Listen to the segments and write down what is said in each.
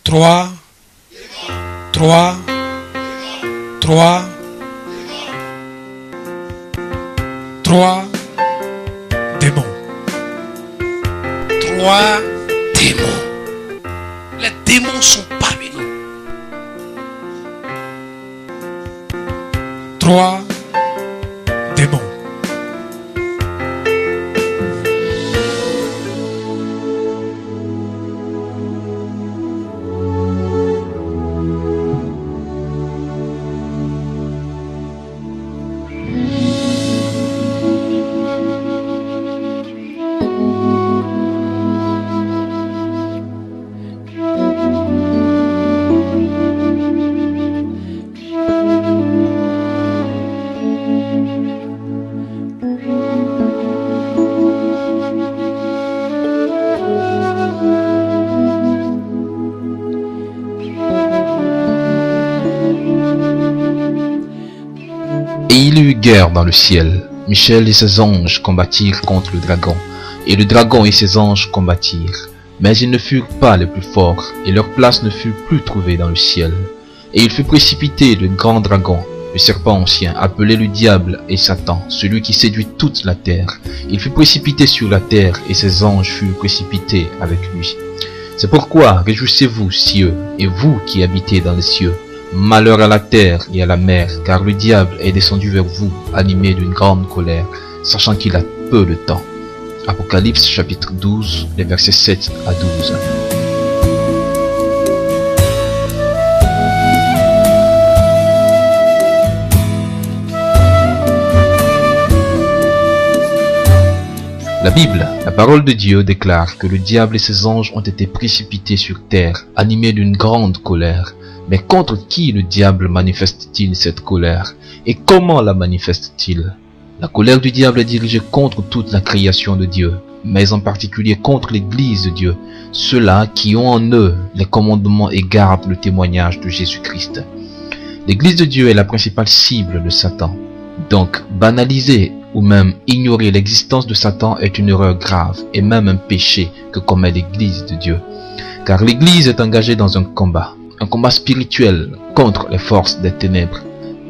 Trois, trois, trois, trois démons. Trois démons. Les démons sont parmi nous. Trois démons. Et il y eut guerre dans le ciel. Michel et ses anges combattirent contre le dragon, et le dragon et ses anges combattirent. Mais ils ne furent pas les plus forts, et leur place ne fut plus trouvée dans le ciel. Et il fut précipité le grand dragon, le serpent ancien, appelé le diable et Satan, celui qui séduit toute la terre. Il fut précipité sur la terre, et ses anges furent précipités avec lui. C'est pourquoi réjouissez-vous, cieux, et vous qui habitez dans les cieux. Malheur à la terre et à la mer, car le diable est descendu vers vous, animé d'une grande colère, sachant qu'il a peu de temps. Apocalypse chapitre 12, les versets 7 à 12. La Bible, la parole de Dieu déclare que le diable et ses anges ont été précipités sur terre, animés d'une grande colère. Mais contre qui le diable manifeste-t-il cette colère? Et comment la manifeste-t-il? La colère du diable est dirigée contre toute la création de Dieu, mais en particulier contre l'Église de Dieu, ceux-là qui ont en eux les commandements et gardent le témoignage de Jésus-Christ. L'Église de Dieu est la principale cible de Satan. Donc, banaliser ou même ignorer l'existence de Satan est une erreur grave et même un péché que commet l'Église de Dieu. Car l'Église est engagée dans un combat spirituel contre les forces des ténèbres.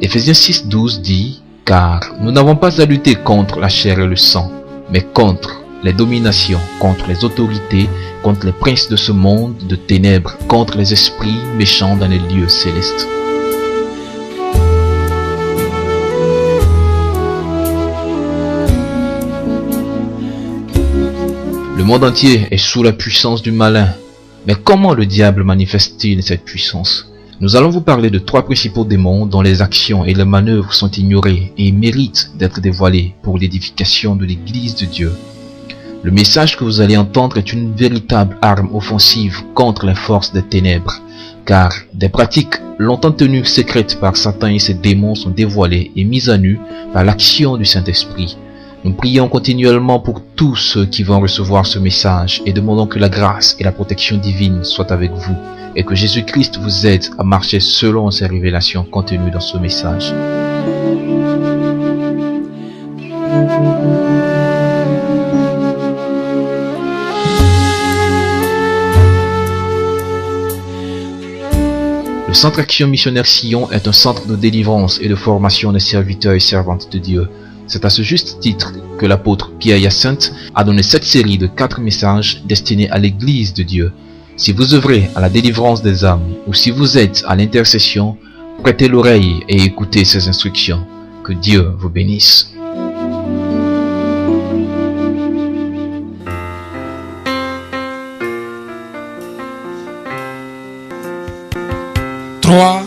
Éphésiens 6:12 dit: car nous n'avons pas à lutter contre la chair et le sang, mais contre les dominations, contre les autorités, contre les princes de ce monde de ténèbres, contre les esprits méchants dans les lieux célestes. Le monde entier est sous la puissance du malin. Mais comment le diable manifeste-t-il cette puissance? Nous allons vous parler de trois principaux démons dont les actions et les manœuvres sont ignorées et méritent d'être dévoilées pour l'édification de l'Église de Dieu. Le message que vous allez entendre est une véritable arme offensive contre les forces des ténèbres, car des pratiques longtemps tenues secrètes par Satan et ses démons sont dévoilées et mises à nu par l'action du Saint-Esprit. Nous prions continuellement pour tous ceux qui vont recevoir ce message et demandons que la grâce et la protection divine soient avec vous et que Jésus-Christ vous aide à marcher selon ces révélations contenues dans ce message. Le Centre Action Missionnaire Sion est un centre de délivrance et de formation des serviteurs et servantes de Dieu. C'est à ce juste titre que l'apôtre Pierre-Hyacinthe a donné cette série de 4 messages destinés à l'Église de Dieu. Si vous œuvrez à la délivrance des âmes ou si vous êtes à l'intercession, prêtez l'oreille et écoutez ces instructions. Que Dieu vous bénisse. Trois